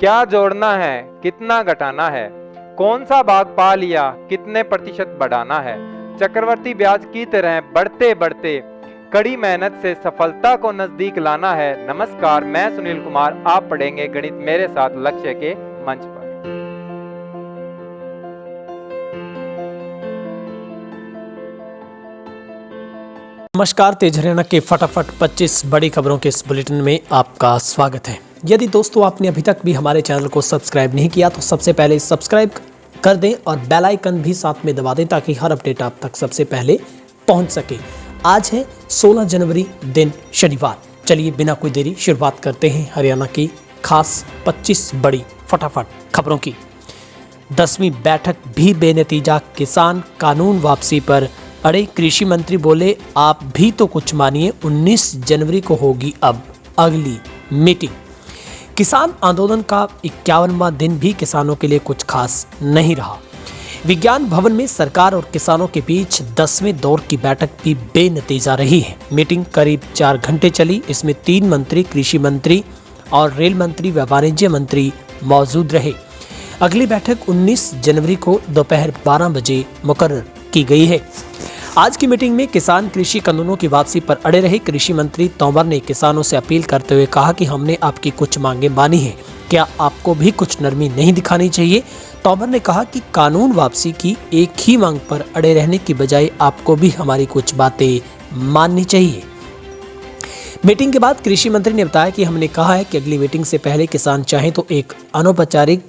क्या जोड़ना है, कितना घटाना है, कौन सा भाग पा लिया, कितने प्रतिशत बढ़ाना है। चक्रवर्ती ब्याज की तरह बढ़ते बढ़ते कड़ी मेहनत से सफलता को नजदीक लाना है। नमस्कार, मैं सुनील कुमार, आप पढ़ेंगे गणित मेरे साथ लक्ष्य के मंच पर। नमस्कार, तेज हरियाणा के फटाफट 25 बड़ी खबरों के इस बुलेटिन में आपका स्वागत है। यदि दोस्तों आपने अभी तक भी हमारे चैनल को सब्सक्राइब नहीं किया तो सबसे पहले सब्सक्राइब कर दें और बेल आइकन भी साथ में दबा दें ताकि हर अपडेट आप तक सबसे पहले पहुंच सके। आज है 16 जनवरी, दिन शनिवार। चलिए बिना कोई देरी शुरुआत करते हैं हरियाणा की खास 25 बड़ी फटाफट खबरों की। 10वीं बैठक भी बेनतीजा, किसान कानून वापसी पर अड़े कृषि मंत्री बोले आप भी तो कुछ मानिए, 19 जनवरी को होगी अब अगली मीटिंग। किसान आंदोलन का 51वां दिन भी किसानों के लिए कुछ खास नहीं रहा। विज्ञान भवन में सरकार और किसानों के बीच 10वें दौर की बैठक भी बेनतीजा रही है। मीटिंग करीब 4 घंटे चली। इसमें 3 मंत्री, कृषि मंत्री और रेल मंत्री व वाणिज्य मंत्री मौजूद रहे। अगली बैठक 19 जनवरी को दोपहर 12 बजे मुकर्रर की गई है। आज की मीटिंग में किसान कृषि कानूनों की वापसी पर अड़े रहे। कृषि मंत्री तोमर ने किसानों से अपील करते हुए कहा कि हमने आपकी कुछ मांगे मानी है, क्या आपको भी कुछ नरमी नहीं दिखानी चाहिए। तोमर ने कहा कि कानून वापसी की एक ही मांग पर अड़े रहने की बजाय आपको भी हमारी कुछ बातें माननी चाहिए। मीटिंग के बाद कृषि मंत्री ने बताया कि हमने कहा है कि अगली मीटिंग से पहले किसान चाहे तो एक अनौपचारिक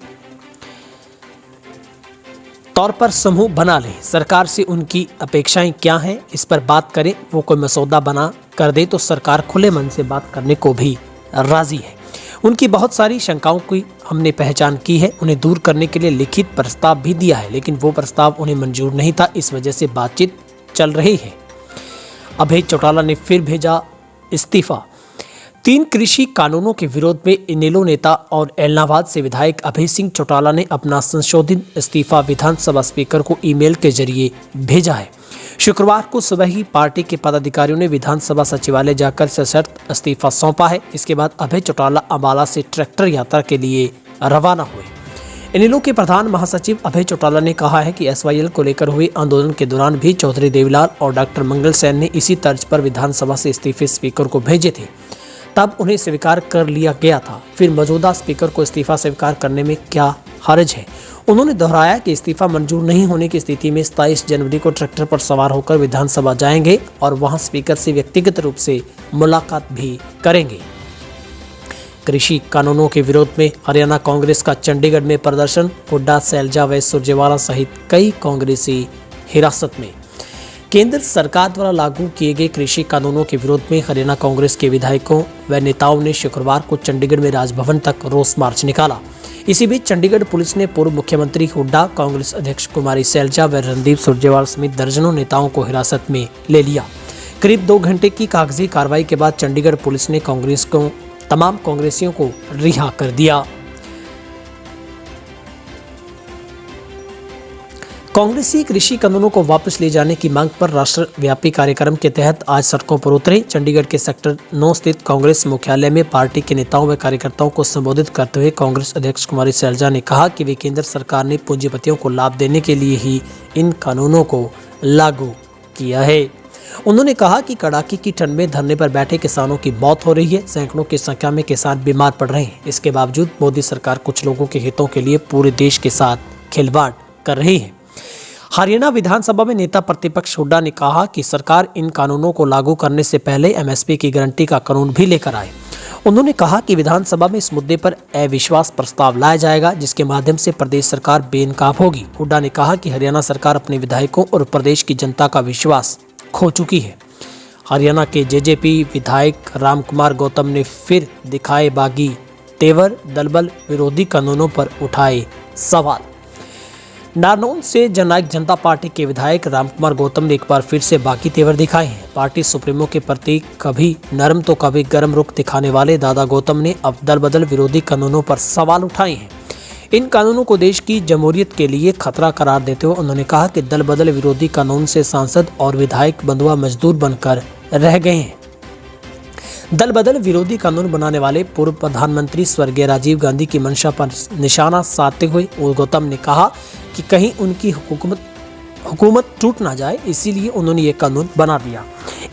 तौर पर समूह बना लें, सरकार से उनकी अपेक्षाएं क्या हैं इस पर बात करें। वो कोई मसौदा बना कर दे तो सरकार खुले मन से बात करने को भी राजी है। उनकी बहुत सारी शंकाओं की हमने पहचान की है, उन्हें दूर करने के लिए लिखित प्रस्ताव भी दिया है, लेकिन वो प्रस्ताव उन्हें मंजूर नहीं था। इस वजह से बातचीत चल रही है। अभय चौटाला ने फिर भेजा इस्तीफा। 3 कृषि कानूनों के विरोध में इनेलो नेता और एलनाबाद से विधायक अभय सिंह चौटाला ने अपना संशोधित इस्तीफा विधानसभा स्पीकर को ईमेल के जरिए भेजा है। शुक्रवार को सुबह ही पार्टी के पदाधिकारियों ने विधानसभा सचिवालय जाकर सशर्त इस्तीफा सौंपा है। इसके बाद अभय चौटाला अम्बाला से ट्रैक्टर यात्रा के लिए रवाना हुए। इनेलो के प्रधान महासचिव अभय चौटाला ने कहा है कि एसवाईएल को लेकर हुए आंदोलन के दौरान भी चौधरी देवीलाल और डॉक्टर मंगल सेन ने इसी तर्ज पर विधानसभा से इस्तीफे स्पीकर को भेजे थे, तब उन्हें स्वीकार कर लिया गया था। फिर मौजूदा स्पीकर को इस्तीफा स्वीकार करने में क्या हर्ज है। उन्होंने दोहराया कि इस्तीफा मंजूर नहीं होने की स्थिति में 27 जनवरी को ट्रैक्टर पर सवार होकर विधानसभा जाएंगे और वहां स्पीकर से व्यक्तिगत रूप से मुलाकात भी करेंगे। कृषि कानूनों के विरोध में हरियाणा कांग्रेस का चंडीगढ़ में प्रदर्शन। हुड्डा, सैलजा व सुरजेवाला सहित कई कांग्रेसी हिरासत में। केंद्र सरकार द्वारा लागू किए गए कृषि कानूनों के विरोध में हरियाणा कांग्रेस के विधायकों व नेताओं ने शुक्रवार को चंडीगढ़ में राजभवन तक रोष मार्च निकाला। इसी बीच चंडीगढ़ पुलिस ने पूर्व मुख्यमंत्री हुड्डा, कांग्रेस अध्यक्ष कुमारी सैलजा व रणदीप सुरजेवाला समेत दर्जनों नेताओं को हिरासत में ले लिया। करीब 2 घंटे की कागजी कार्रवाई के बाद चंडीगढ़ पुलिस ने तमाम कांग्रेसियों को रिहा कर दिया। कांग्रेसी कृषि कानूनों को वापस ले जाने की मांग पर राष्ट्रव्यापी कार्यक्रम के तहत आज सड़कों पर उतरे। चंडीगढ़ के सेक्टर 9 स्थित कांग्रेस मुख्यालय में पार्टी के नेताओं व कार्यकर्ताओं को संबोधित करते हुए कांग्रेस अध्यक्ष कुमारी सैलजा ने कहा कि वे केंद्र सरकार ने पूंजीपतियों को लाभ देने के लिए ही इन कानूनों को लागू किया है। उन्होंने कहा कि कड़ाके की ठंड में धरने पर बैठे किसानों की मौत हो रही है, सैकड़ों की संख्या में किसान बीमार पड़ रहे हैं। इसके बावजूद मोदी सरकार कुछ लोगों के हितों के लिए पूरे देश के साथ खिलवाड़ कर रही है। हरियाणा विधानसभा में नेता प्रतिपक्ष हुड्डा ने कहा कि सरकार इन कानूनों को लागू करने से पहले एमएसपी की गारंटी का कानून भी लेकर आए। उन्होंने कहा कि विधानसभा में इस मुद्दे पर अविश्वास प्रस्ताव लाया जाएगा, जिसके माध्यम से प्रदेश सरकार बेनकाब होगी। हुड्डा ने कहा कि हरियाणा सरकार अपने विधायकों और प्रदेश की जनता का विश्वास खो चुकी है। हरियाणा के जेजेपी विधायक रामकुमार गौतम ने फिर दिखाए बागी तेवर, दलबल विरोधी कानूनों पर उठाए सवाल। नारनौल से जननायक जनता पार्टी के विधायक रामकुमार गौतम ने एक बार फिर से बागी तेवर दिखाए हैं। पार्टी सुप्रीमो के प्रति कभी नरम तो कभी गर्म रुख दिखाने वाले दादा गौतम ने अब दल बदल विरोधी कानूनों पर सवाल उठाए हैं। इन कानूनों को देश की जमहूरियत के लिए खतरा करार देते हुए उन्होंने कहा कि दल बदल विरोधी कानून से सांसद और विधायक बंधुआ मजदूर बनकर रह गए हैं। दल बदल विरोधी कानून बनाने वाले पूर्व प्रधानमंत्री स्वर्गीय राजीव गांधी की मंशा पर निशाना साधते हुए गौतम ने कहा कि कहीं उनकी हुकूमत टूट ना जाए, इसीलिए उन्होंने ये कानून बना दिया।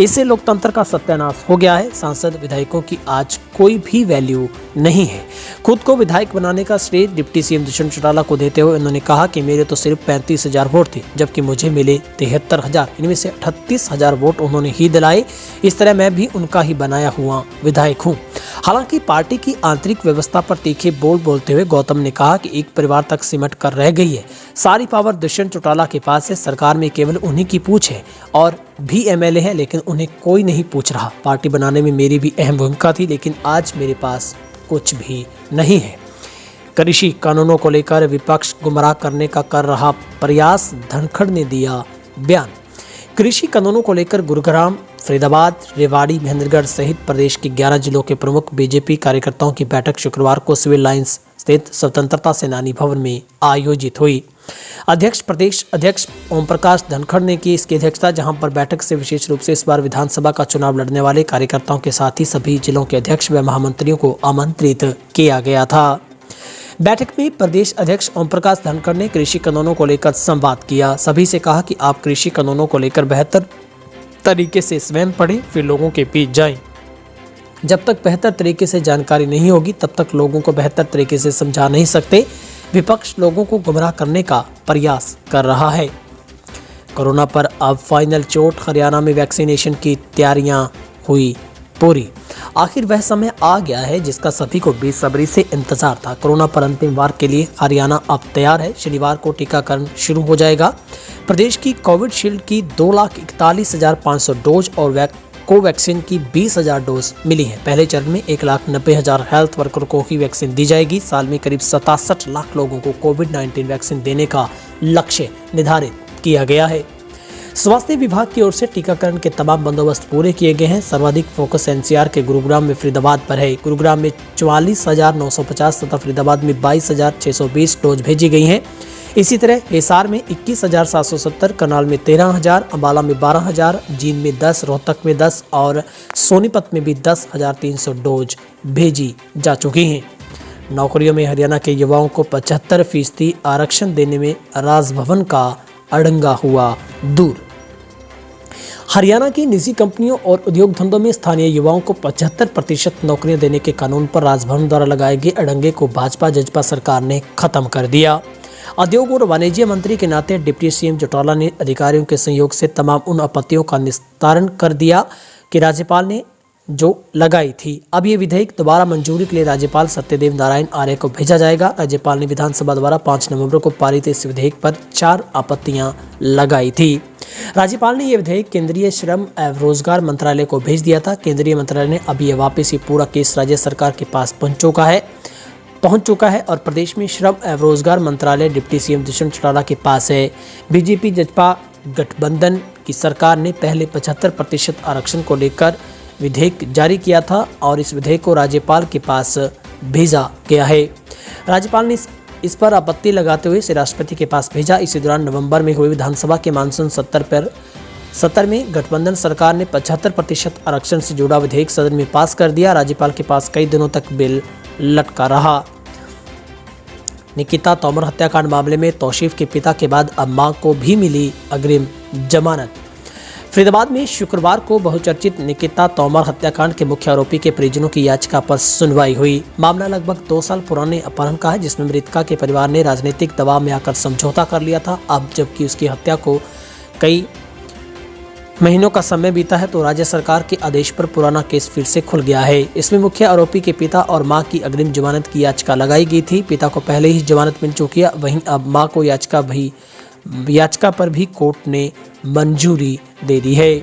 इससे लोकतंत्र का सत्यानाश हो गया है। सांसद विधायकों की आज कोई भी वैल्यू नहीं है। खुद को विधायक बनाने का श्रेय डिप्टी सीएम दुष्यंत चौटाला को देते हुए उन्होंने कहा कि मेरे तो सिर्फ 35,000 वोट थे, जबकि मुझे मिले 73,000। इनमें से 38,000 वोट उन्होंने ही दिलाए। इस तरह मैं भी उनका ही बनाया हुआ विधायक हूँ। हालांकि पार्टी की आंतरिक व्यवस्था पर तीखे बोल बोलते हुए गौतम ने कहा कि एक परिवार तक सिमट कर रह गई है। सारी पावर दुष्यंत चौटाला के पास है। सरकार में केवल उन्हीं की पूछ है और भी एमएलए हैं, लेकिन उन्हें कोई नहीं पूछ रहा। पार्टी बनाने में मेरी भी अहम भूमिका थी, लेकिन आज मेरे पास कुछ भी नहीं है। कृषि कानूनों को लेकर विपक्ष गुमराह करने का कर रहा प्रयास, धनखड़ ने दिया बयान। कृषि कानूनों को लेकर गुरुग्राम, फरीदाबाद, रेवाड़ी, महेंद्रगढ़ सहित प्रदेश के 11 जिलों के प्रमुख बीजेपी कार्यकर्ताओं की बैठक शुक्रवार को सिविल लाइंस स्थित स्वतंत्रता सेनानी भवन में आयोजित हुई। प्रदेश अध्यक्ष ओम प्रकाश धनखड़ ने की इसकी अध्यक्षता, जहां पर बैठक से विशेष रूप से इस बार विधानसभा का चुनाव लड़ने वाले कार्यकर्ताओं के साथ ही सभी जिलों के अध्यक्ष व महामंत्रियों को आमंत्रित किया गया था। बैठक में प्रदेश अध्यक्ष ओम प्रकाश धनखड़ ने कृषि कानूनों को लेकर संवाद किया। सभी से कहा कि आप कृषि कानूनों को लेकर बेहतर तरीके से स्वयं पढ़ें, फिर लोगों के बीच जाएं। जब तक बेहतर तरीके से जानकारी नहीं होगी, तब तक लोगों को बेहतर तरीके से समझा नहीं सकते। विपक्ष लोगों को गुमराह करने का प्रयास कर रहा है। कोरोना पर अब फाइनल चोट, हरियाणा में वैक्सीनेशन की तैयारियां हुई पूरी। आखिर वह समय आ गया है जिसका सभी को बेसब्री से इंतजार था। कोरोना पर अंतिम वार के लिए हरियाणा अब तैयार है। शनिवार को टीकाकरण शुरू हो जाएगा। प्रदेश की कोविशील्ड की 2,41,500 डोज और कोवैक्सीन की 20,000 डोज मिली है। पहले चरण में 1,90,000 हेल्थ वर्कर को ही वैक्सीन दी जाएगी। साल में करीब 67 लाख लोगों को कोविड-19 वैक्सीन देने का लक्ष्य निर्धारित किया गया है। स्वास्थ्य विभाग की ओर से टीकाकरण के तमाम बंदोबस्त पूरे किए गए हैं। सर्वाधिक फोकस एनसीआर के गुरुग्राम में फरीदाबाद पर है। गुरुग्राम में 44,950 तथा फरीदाबाद में 22,620 डोज भेजी गई हैं। इसी तरह हिसार में 21,770, करनाल में 13,000, अंबाला में 12,000, जींद में 10, रोहतक में 10 और सोनीपत में भी 10,300 डोज भेजी जा चुकी हैं। नौकरियों में हरियाणा के युवाओं को 75% आरक्षण देने में राजभवन का अड़ंगा हुआ दूर। हरियाणा की निजी कंपनियों और उद्योग धंधों में स्थानीय युवाओं को 75% नौकरियां देने के कानून पर राजभवन द्वारा लगाए गए अड़ंगे को भाजपा जजपा सरकार ने खत्म कर दिया। उद्योग और वाणिज्य मंत्री के नाते डिप्टी सीएम चौटाला ने अधिकारियों के सहयोग से तमाम उन आपत्तियों का निस्तारण कर दिया कि राज्यपाल ने जो लगाई थी। अब ये विधेयक दोबारा मंजूरी के लिए राज्यपाल सत्यदेव नारायण आर्य को भेजा जाएगा। राज्यपाल ने विधानसभा द्वारा 5 नवंबर को पारित इस विधेयक पर 4 आपत्तियां लगाई थी। राज्यपाल ने यह विधेयक केंद्रीय श्रम एवं रोजगार मंत्रालय को भेज दिया था। केंद्रीय मंत्रालय ने अब यह वापस ये पूरा केस राज्य सरकार के पास पहुंच चुका है और प्रदेश में श्रम एवं रोजगार मंत्रालय डिप्टी सीएम दुष्यंत चौटाला के पास है। बीजेपी जजपा गठबंधन की सरकार ने पहले 75% आरक्षण को लेकर विधेयक जारी किया था और इस विधेयक को राज्यपाल के पास भेजा गया है। राज्यपाल ने इस पर आपत्ति लगाते हुए इसे राष्ट्रपति के पास भेजा। इसी दौरान नवंबर में हुई विधानसभा के मानसून सत्र में गठबंधन सरकार ने 75% आरक्षण से जुड़ा विधेयक सदन में पास कर दिया। राज्यपाल के पास कई दिनों तक बिल लटका रहा। निकिता तोमर हत्याकांड मामले में तौसीफ के पिता के बाद अब मां को भी मिली अग्रिम जमानत। फरीदाबाद में शुक्रवार को बहुचर्चित निकिता तोमर हत्याकांड के मुख्य आरोपी के परिजनों की याचिका पर सुनवाई हुई। मामला लगभग 2 साल पुराने अपहरण का है, जिसमें मृतका के परिवार ने राजनीतिक दबाव में आकर समझौता कर लिया था। अब जबकि उसकी हत्या को कई महीनों का समय बीता है तो राज्य सरकार के आदेश पर पुराना केस फिर से खुल गया है। इसमें मुख्य आरोपी के पिता और मां की अग्रिम जमानत की याचिका लगाई गई थी। पिता को पहले ही जमानत मिल चुकी है, वहीं अब मां को याचिका पर भी कोर्ट ने मंजूरी दे दी है।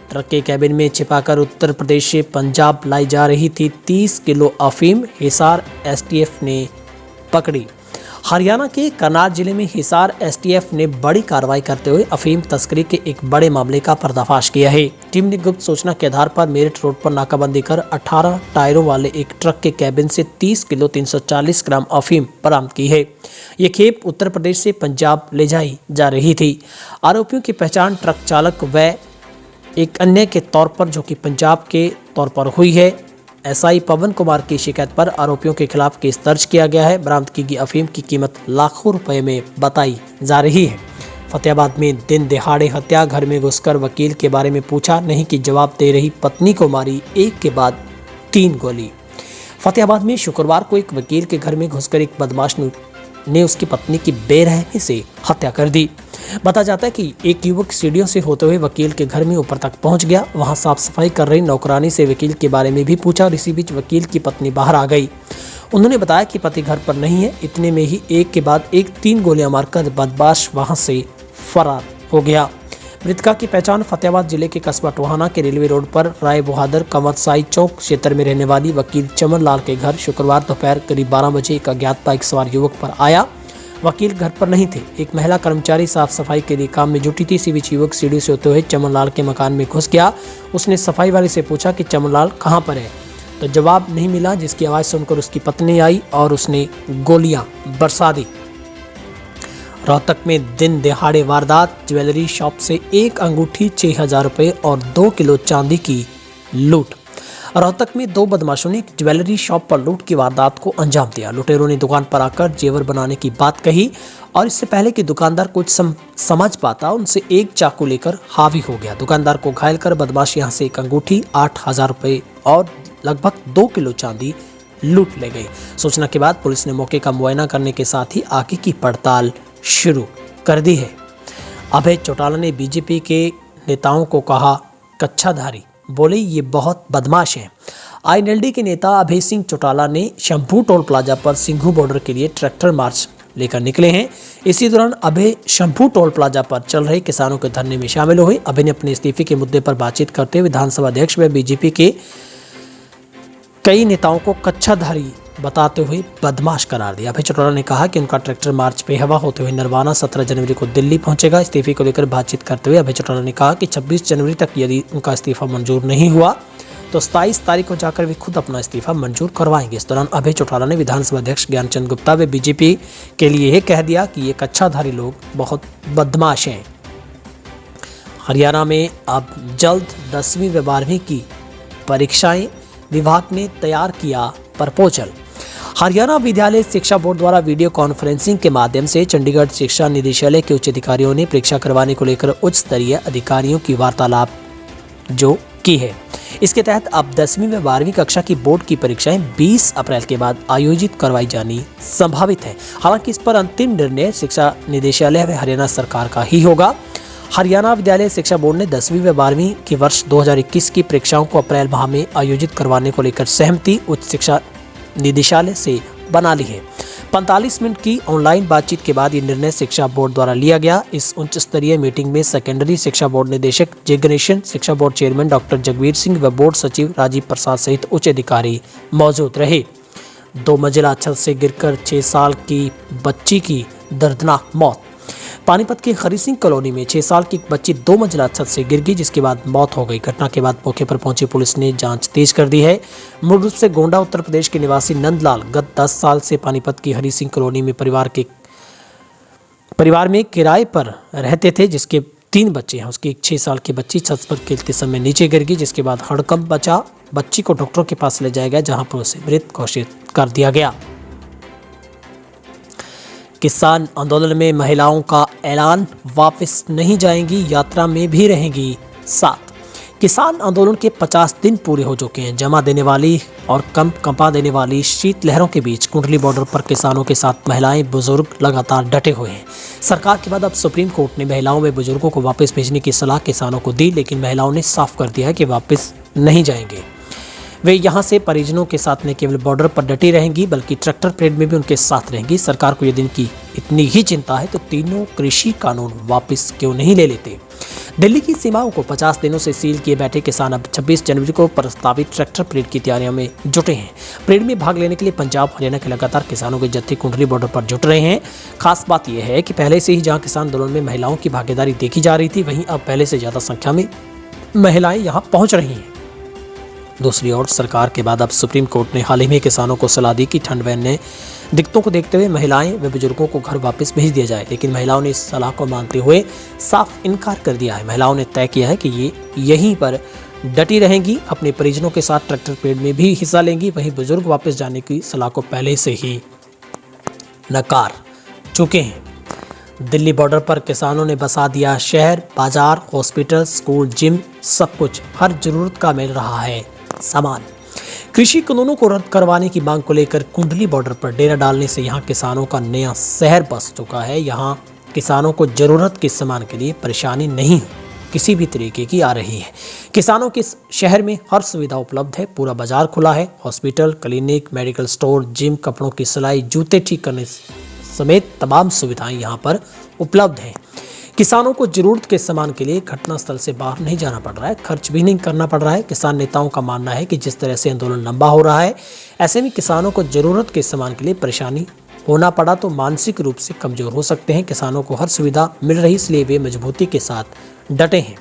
ट्रक के कैबिन में छिपाकर उत्तर प्रदेश से पंजाब लाई जा रही थी 30 किलो अफीम, हिसार एसटीएफ ने पकड़ी। हरियाणा के करनाल जिले में हिसार एसटीएफ ने बड़ी कार्रवाई करते हुए अफीम तस्करी के एक बड़े मामले का पर्दाफाश किया है। टीम ने गुप्त सूचना के आधार पर मेरठ रोड पर नाकाबंदी कर 18 टायरों वाले एक ट्रक के कैबिन से 30 किलो 340 ग्राम अफीम बरामद की है। ये खेप उत्तर प्रदेश से पंजाब ले जाई जा रही थी। आरोपियों की पहचान ट्रक चालक व एक अन्य के तौर पर, जो कि पंजाब के तौर पर हुई है। एसआई पवन कुमार की शिकायत पर आरोपियों के खिलाफ केस दर्ज किया गया है। बरामद की गई अफीम की कीमत लाखों रुपए में बताई जा रही है। फतेहाबाद में दिन दहाड़े हत्या, घर में घुसकर वकील के बारे में पूछा नहीं कि जवाब दे रही पत्नी को मारी एक के बाद 3 गोली। फतेहाबाद में शुक्रवार को एक वकील के घर में घुसकर एक बदमाश ने उसकी पत्नी की बेरहमी से हत्या कर दी। बताया जाता है कि एक युवक सीढ़ियों से होते हुए वकील के घर में ऊपर तक पहुंच गया। वहां साफ सफाई कर रही नौकरानी से वकील के बारे में भी पूछा और इसी बीच वकील की पत्नी बाहर आ गई। उन्होंने बताया कि पति घर पर नहीं है। इतने में ही एक के बाद एक 3 गोलियां मारकर बदमाश वहां से फरार हो गया। मृतका की पहचान फतेहाबाद जिले के कस्बा टोहाना के रेलवे रोड पर राय बहादुर कंवर साई चौक क्षेत्र में रहने वाली वकील चमन लाल के घर शुक्रवार दोपहर करीब 12 बजे एक अज्ञात बाइक सवार युवक पर आया। वकील घर पर नहीं थे। एक महिला कर्मचारी साफ सफाई के लिए काम में जुटी थी। इसी बीच युवक सीढ़ी से होते हुए चमन लाल के मकान में घुस गया। उसने सफाई वाले से पूछा कि चमन लाल कहाँ पर है, तो जवाब नहीं मिला, जिसकी आवाज़ सुनकर उसकी पत्नी आई और उसने गोलियां बरसा दी। रोहतक में दिन दहाड़े वारदात, ज्वेलरी शॉप से एक अंगूठी 6000 रुपये और 2 किलो चांदी की लूट। रोहतक में 2 बदमाशों ने ज्वेलरी शॉप पर लूट की वारदात को अंजाम दिया। लुटेरों ने दुकान पर आकर जेवर बनाने की बात कही और इससे पहले कि दुकानदार कुछ समझ पाता उनसे एक चाकू लेकर हावी हो गया। दुकानदार को घायल कर बदमाश यहां से एक अंगूठी 8000 रुपये और लगभग 2 किलो चांदी लूट ले गए। सूचना के बाद पुलिस ने मौके का मुआयना करने के साथ ही आगे की पड़ताल शुरू कर दी है। अभय चौटाला ने बीजेपी के नेताओं को कहा कच्छाधारी, बोले ये बहुत बदमाश हैं। आईएनएलडी के नेता अभय सिंह चौटाला ने शंभू टोल प्लाजा पर सिंघू बॉर्डर के लिए ट्रैक्टर मार्च लेकर निकले हैं। इसी दौरान अभय शंभू टोल प्लाजा पर चल रहे किसानों के धरने में शामिल हुए। अभय ने अपने इस्तीफे के मुद्दे पर बातचीत करते हुए विधानसभा अध्यक्ष व बीजेपी के कई नेताओं को कच्छाधारी बताते हुए बदमाश करार दिया। अभय चौटाला ने कहा कि उनका ट्रैक्टर मार्च बेहवा होते हुए नरवाना 17 जनवरी को दिल्ली पहुंचेगा। इस्तीफे को लेकर बातचीत करते हुए अभय चौटाला ने कहा कि 26 जनवरी तक यदि उनका इस्तीफा मंजूर नहीं हुआ तो 27 तारीख को जाकर वे खुद अपना इस्तीफा मंजूर करवाएंगे। इस दौरान अभय चौटाला ने विधानसभा अध्यक्ष ज्ञानचंद गुप्ता व बीजेपी के लिए यह कह दिया कि ये कच्छाधारी लोग बहुत बदमाश हैं। हरियाणा में अब जल्द 10वीं व 12वीं की परीक्षाएं, विभाग ने तैयार किया प्रपोजल। हरियाणा विद्यालय शिक्षा बोर्ड द्वारा वीडियो कॉन्फ्रेंसिंग के माध्यम से चंडीगढ़ शिक्षा निदेशालय के उच्च अधिकारियों ने परीक्षा करवाने को लेकर उच्च स्तरीय अधिकारियों की वार्तालाप जो की है। इसके तहत अब 10वीं व 12वीं कक्षा की बोर्ड की परीक्षाएं 20 अप्रैल के बाद आयोजित करवाई जानी संभावित है। हालांकि इस पर अंतिम निर्णय शिक्षा निदेशालय व हरियाणा सरकार का ही होगा। हरियाणा विद्यालय शिक्षा बोर्ड ने 10वीं व 12वीं की वर्ष 2021 की परीक्षाओं को अप्रैल माह में आयोजित करवाने को लेकर सहमति उच्च शिक्षा निदेशालय से बना ली है। 45 मिनट की ऑनलाइन बातचीत के बाद ये निर्णय शिक्षा बोर्ड द्वारा लिया गया। इस उच्च स्तरीय मीटिंग में सेकेंडरी शिक्षा बोर्ड निदेशक जिग्नेशन, शिक्षा board chairman doctor Jagveer Singh व बोर्ड सचिव राजीव प्रसाद सहित उच्च अधिकारी मौजूद रहे। 2 मंजिला छत से गिरकर 6 साल की बच्ची की दर्दनाक मौत। पानीपत की हरि सिंह कॉलोनी में 6 साल की एक बच्ची 2 मंजिला छत से गिर गई, जिसके बाद मौत हो गई। घटना के बाद मौके पर पहुंची पुलिस ने जांच तेज कर दी है। मूल रूप से गोंडा उत्तर प्रदेश के निवासी नंदलाल गत 10 साल से पानीपत की हरि सिंह कॉलोनी में परिवार में किराए पर रहते थे, जिसके 3 बच्चे हैं। उसकी एक 6 साल की बच्ची छत पर खेलते समय नीचे गिर गई, जिसके बाद हड़कंप बचा। बच्ची को डॉक्टरों के पास ले जाया गया, जहाँ पर उसे मृत घोषित कर दिया गया। किसान आंदोलन में महिलाओं का ऐलान, वापस नहीं जाएंगी, यात्रा में भी रहेंगी साथ। किसान आंदोलन के 50 दिन पूरे हो चुके हैं। जमा देने वाली और कंपा देने वाली शीतलहरों के बीच कुंडली बॉर्डर पर किसानों के साथ महिलाएं, बुजुर्ग लगातार डटे हुए हैं। सरकार के बाद अब सुप्रीम कोर्ट ने महिलाओं व बुजुर्गों को वापस भेजने की सलाह किसानों को दी, लेकिन महिलाओं ने साफ कर दिया है कि वापस नहीं जाएंगे। वे यहां से परिजनों के साथ न केवल बॉर्डर पर डटी रहेंगी बल्कि ट्रैक्टर परेड में भी उनके साथ रहेंगी। सरकार को यदि इनकी इतनी ही चिंता है तो तीनों कृषि कानून वापस क्यों नहीं ले लेते। दिल्ली की सीमाओं को 50 दिनों से सील किए बैठे किसान अब 26 जनवरी को प्रस्तावित ट्रैक्टर परेड की तैयारियों में जुटे हैं। परेड में भाग लेने के लिए पंजाब हरियाणा के लगातार किसानों के जत्थे कुंडली बॉर्डर पर जुट रहे हैं। खास बात यह है कि पहले से ही जहां किसान आंदोलन में महिलाओं की भागीदारी देखी जा रही थी, वहीं अब पहले से ज्यादा संख्या में महिलाएं यहां पहुंच रही हैं। दूसरी ओर सरकार के बाद अब सुप्रीम कोर्ट ने हाल ही में किसानों को सलाह दी कि ठंड व अन्य दिक्कतों को देखते हुए महिलाएं व बुजुर्गों को घर वापस भेज दिया जाए, लेकिन महिलाओं ने इस सलाह को मानते हुए साफ इनकार कर दिया है। महिलाओं ने तय किया है कि ये यहीं पर डटी रहेंगी, अपने परिजनों के साथ ट्रैक्टर पेड़ में भी हिस्सा लेंगी। वहीं बुजुर्ग वापस जाने की सलाह को पहले से ही नकार चुके हैं। दिल्ली बॉर्डर पर किसानों ने बसा दिया शहर, बाजार, हॉस्पिटल, स्कूल, जिम, सब कुछ हर जरूरत का मिल रहा है सामान। कृषि कानूनों को रद्द करवाने की मांग को लेकर कुंडली बॉर्डर पर डेरा डालने से यहां किसानों का नया शहर बस चुका है। यहां किसानों को जरूरत के सामान के लिए परेशानी नहीं किसी भी तरीके की आ रही है। किसानों के शहर में हर सुविधा उपलब्ध है, पूरा बाजार खुला है, hospital, clinic, medical store, gym, कपड़ों की सिलाई, जूते ठीक करने समेत तमाम सुविधाएं यहां पर उपलब्ध हैं। किसानों को जरूरत के सामान के लिए घटनास्थल से बाहर नहीं जाना पड़ रहा है, खर्च भी नहीं करना पड़ रहा है। किसान नेताओं का मानना है कि जिस तरह से आंदोलन लंबा हो रहा है, ऐसे में किसानों को जरूरत के सामान के लिए परेशानी होना पड़ा तो मानसिक रूप से कमजोर हो सकते हैं। किसानों को हर सुविधा मिल रही, इसलिए वे मजबूती के साथ डटे हैं।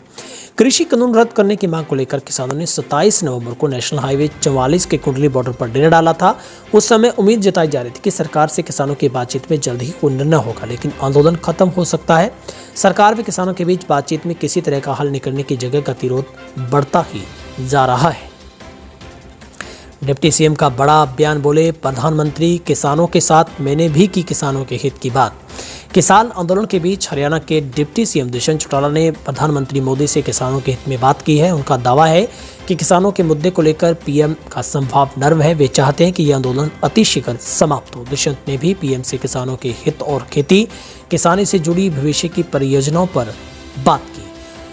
कृषि कानून रद्द करने की मांग को लेकर किसानों ने 27 नवंबर को नेशनल हाईवे 44 के कुंडली बॉर्डर पर डेरा डाला था। उस समय उम्मीद जताई जा रही थी कि सरकार से किसानों की बातचीत में जल्द ही कोई निर्णय होगा, लेकिन आंदोलन खत्म हो सकता है। सरकार व किसानों के बीच बातचीत में किसी तरह का हल निकलने की जगह गतिरोध बढ़ता ही जा रहा है। डिप्टी सीएम का बड़ा बयान, बोले प्रधानमंत्री किसानों के साथ, मैंने भी की किसानों के हित की बात। किसान आंदोलन के बीच हरियाणा के डिप्टी सीएम दुष्यंत चौटाला ने प्रधानमंत्री मोदी से किसानों के हित में बात की है। उनका दावा है कि किसानों के मुद्दे को लेकर पीएम का संभाव नर्व है, वे चाहते हैं कि यह आंदोलन अतिशीघ्र समाप्त हो। दुष्यंत ने भी पीएम से किसानों के हित और खेती किसानी से जुड़ी भविष्य की परियोजनाओं पर बात की।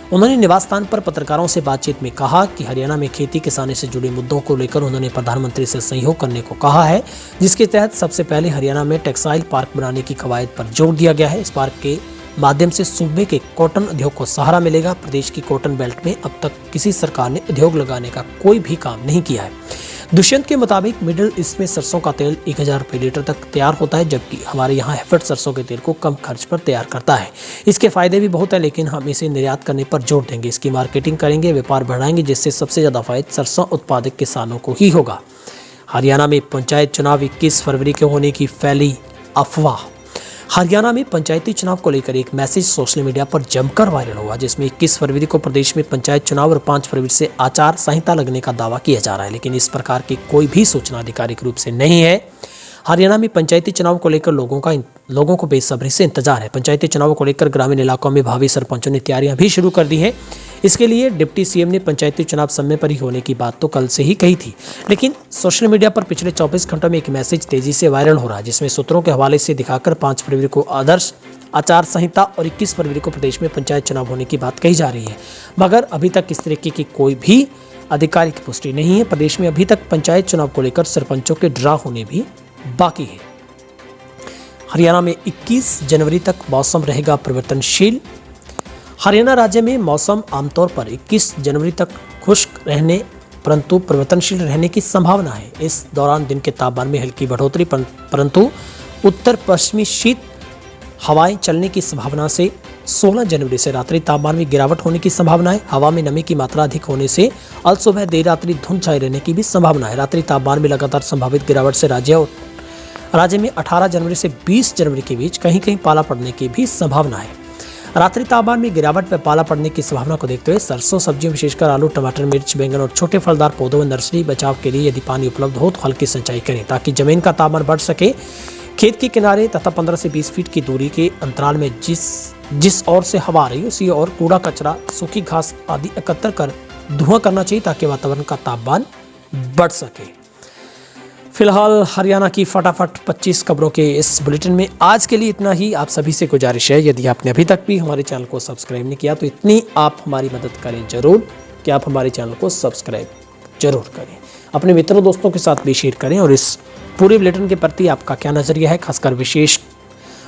उन्होंने निवास स्थान पर पत्रकारों से बातचीत में कहा कि हरियाणा में खेती किसानी से जुड़े मुद्दों को लेकर उन्होंने प्रधानमंत्री से सहयोग करने को कहा है, जिसके तहत सबसे पहले हरियाणा में टेक्सटाइल पार्क बनाने की कवायद पर जोर दिया गया है। इस पार्क के माध्यम से सूबे के कॉटन उद्योग को सहारा मिलेगा। प्रदेश की कॉटन बेल्ट में अब तक किसी सरकार ने उद्योग लगाने का कोई भी काम नहीं किया है। दुष्यंत के मुताबिक मिडिल ईस्ट में सरसों का तेल 1000 रुपये लीटर तक तैयार होता है, जबकि हमारे यहाँ हैफेड सरसों के तेल को कम खर्च पर तैयार करता है। इसके फायदे भी बहुत है, लेकिन हम इसे निर्यात करने पर जोर देंगे, इसकी मार्केटिंग करेंगे, व्यापार बढ़ाएंगे, जिससे सबसे ज्यादा फायदा सरसों उत्पादक किसानों को ही होगा। हरियाणा में पंचायत चुनाव 21 फरवरी के होने की फैली अफवाह। हरियाणा में पंचायती चुनाव को लेकर एक मैसेज सोशल मीडिया पर जमकर वायरल हुआ, जिसमें 21 फरवरी को प्रदेश में पंचायत चुनाव और 5 फरवरी से आचार संहिता लगने का दावा किया जा रहा है, लेकिन इस प्रकार की कोई भी सूचना आधिकारिक रूप से नहीं है। हरियाणा में पंचायती चुनाव को लेकर लोगों को बेसब्री से इंतजार है। पंचायती चुनाव को लेकर ग्रामीण इलाकों में भावी सरपंचों ने तैयारियां भी शुरू कर दी हैं। इसके लिए डिप्टी सीएम ने पंचायती चुनाव समय पर ही होने की बात तो कल से ही कही थी, लेकिन सोशल मीडिया पर पिछले 24 घंटों में एक मैसेज तेजी से वायरल हो रहा है, जिसमें सूत्रों के हवाले से दिखाकर 5 फरवरी को आदर्श आचार संहिता और 21 फरवरी को प्रदेश में पंचायत चुनाव होने की बात कही जा रही है, मगर अभी तक इस तरीके की कोई भी आधिकारिक पुष्टि नहीं है। प्रदेश में अभी तक पंचायत चुनाव को लेकर सरपंचों के ड्रा होने भी बाकी है। हरियाणा में 21 जनवरी तक मौसम रहेगा परिवर्तनशील। हरियाणा राज्य में मौसम आमतौर पर 21 जनवरी तक खुश्क रहने परंतु परिवर्तनशील रहने की संभावना है। इस दौरान दिन के तापमान में हल्की बढ़ोतरी परंतु उत्तर पश्चिमी शीत हवाएं चलने की संभावना से 16 जनवरी से रात्रि तापमान में गिरावट होने की संभावना है। हवा में नमी की मात्रा अधिक होने से अल सुबह देर रात्रि धुंध छाई रहने की भी संभावना है। रात्रि तापमान में लगातार संभावित गिरावट से राज्य में 18 जनवरी से 20 जनवरी के बीच कहीं कहीं पाला पड़ने की भी संभावना है। रात्रि तापमान में गिरावट व पाला पड़ने की संभावना को देखते हुए सरसों सब्जियों विशेषकर आलू, टमाटर, मिर्च, बैंगन और छोटे फलदार पौधों में नर्सरी बचाव के लिए यदि पानी उपलब्ध हो तो हल्की सिंचाई करें, ताकि जमीन का तापमान बढ़ सके। खेत के किनारे तथा 15 से 20 फीट की दूरी के अंतराल में जिस ओर से हवा आ रही है उसी ओर कूड़ा कचरा, सूखी घास आदि एकत्र कर धुआं करना चाहिए, ताकि वातावरण का तापमान बढ़ सके। फिलहाल हरियाणा की फटाफट 25 खबरों के इस बुलेटिन में आज के लिए इतना ही। आप सभी से गुजारिश है, यदि आपने अभी तक भी हमारे चैनल को सब्सक्राइब नहीं किया तो इतनी आप हमारी मदद करें जरूर कि आप हमारे चैनल को सब्सक्राइब जरूर करें, अपने मित्रों दोस्तों के साथ भी शेयर करें। और इस पूरे बुलेटिन के प्रति आपका क्या नजरिया है, खासकर विशेष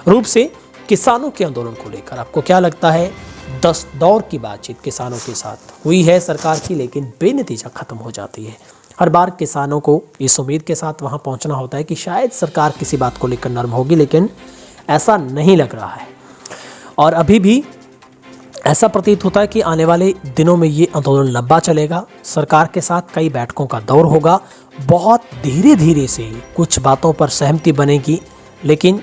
रूप से किसानों के आंदोलन को लेकर आपको क्या लगता है? 10 दौर की बातचीत किसानों के साथ हुई है सरकार की, लेकिन बेनतीजा खत्म हो जाती है। हर बार किसानों को इस उम्मीद के साथ वहां पहुंचना होता है कि शायद सरकार किसी बात को लेकर नर्म होगी, लेकिन ऐसा नहीं लग रहा है। और अभी भी ऐसा प्रतीत होता है कि आने वाले दिनों में ये आंदोलन लंबा चलेगा। सरकार के साथ कई बैठकों का दौर होगा, बहुत धीरे धीरे से कुछ बातों पर सहमति बनेगी, लेकिन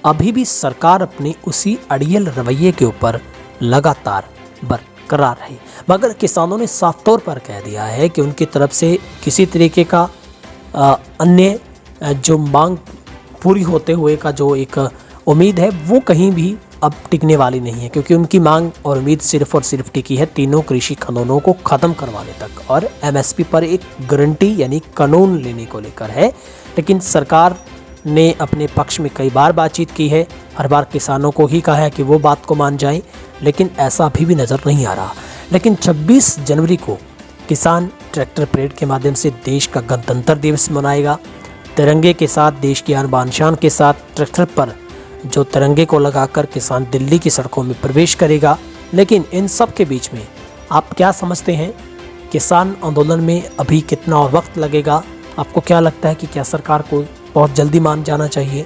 अभी भी सरकार अपने उसी अड़ियल रवैये के ऊपर लगातार बरकरार रहे। मगर किसानों ने साफ तौर पर कह दिया है कि उनकी तरफ से किसी तरीके का अन्य जो मांग पूरी होते हुए का जो एक उम्मीद है वो कहीं भी अब टिकने वाली नहीं है, क्योंकि उनकी मांग और उम्मीद सिर्फ और सिर्फ टिकी है तीनों कृषि कानूनों को खत्म करवाने तक और एमएसपी पर एक गारंटी यानी कानून लेने को लेकर है। लेकिन सरकार ने अपने पक्ष में कई बार बातचीत की है, हर बार किसानों को ही कहा है कि वो बात को मान जाएं, लेकिन ऐसा अभी भी नज़र नहीं आ रहा। लेकिन 26 जनवरी को किसान ट्रैक्टर परेड के माध्यम से देश का गणतंत्र दिवस मनाएगा। तिरंगे के साथ, देश की आन बान शान के साथ ट्रैक्टर पर जो तिरंगे को लगाकर किसान दिल्ली की सड़कों में प्रवेश करेगा। लेकिन इन सब के बीच में आप क्या समझते हैं, किसान आंदोलन में अभी कितना और वक्त लगेगा? आपको क्या लगता है कि क्या सरकार को बहुत जल्दी मान जाना चाहिए?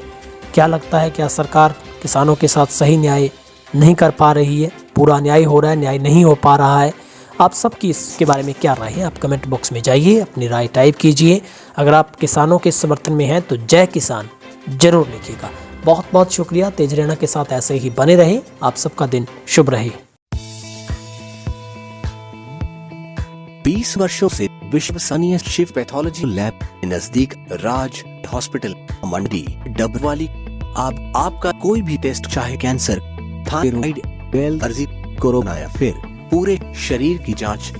क्या लगता है क्या सरकार किसानों के साथ सही न्याय नहीं कर पा रही है, पूरा न्याय हो रहा है, न्याय नहीं हो पा रहा है? आप सबकी इसके बारे में क्या राय है? आप कमेंट बॉक्स में जाइए, अपनी राय टाइप कीजिए। अगर आप किसानों के समर्थन में हैं तो जय किसान जरूर लिखिएगा। बहुत बहुत शुक्रिया। तेज रैना के साथ ऐसे ही बने रहें। आप सबका दिन शुभ रहे। 20 वर्षों से विश्वसनीय शिव पैथोलॉजी लैब के नजदीक राज हॉस्पिटल मंडी डबवाली। आपका कोई भी टेस्ट, चाहे कैंसर, थायराइड, बेल अर्जी, कोरोना या फिर पूरे शरीर की जांच,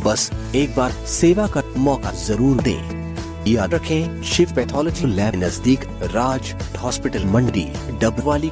बस एक बार सेवा का मौका जरूर दें। याद रखें, शिव पैथोलॉजी लैब नजदीक राज हॉस्पिटल मंडी डबवाली।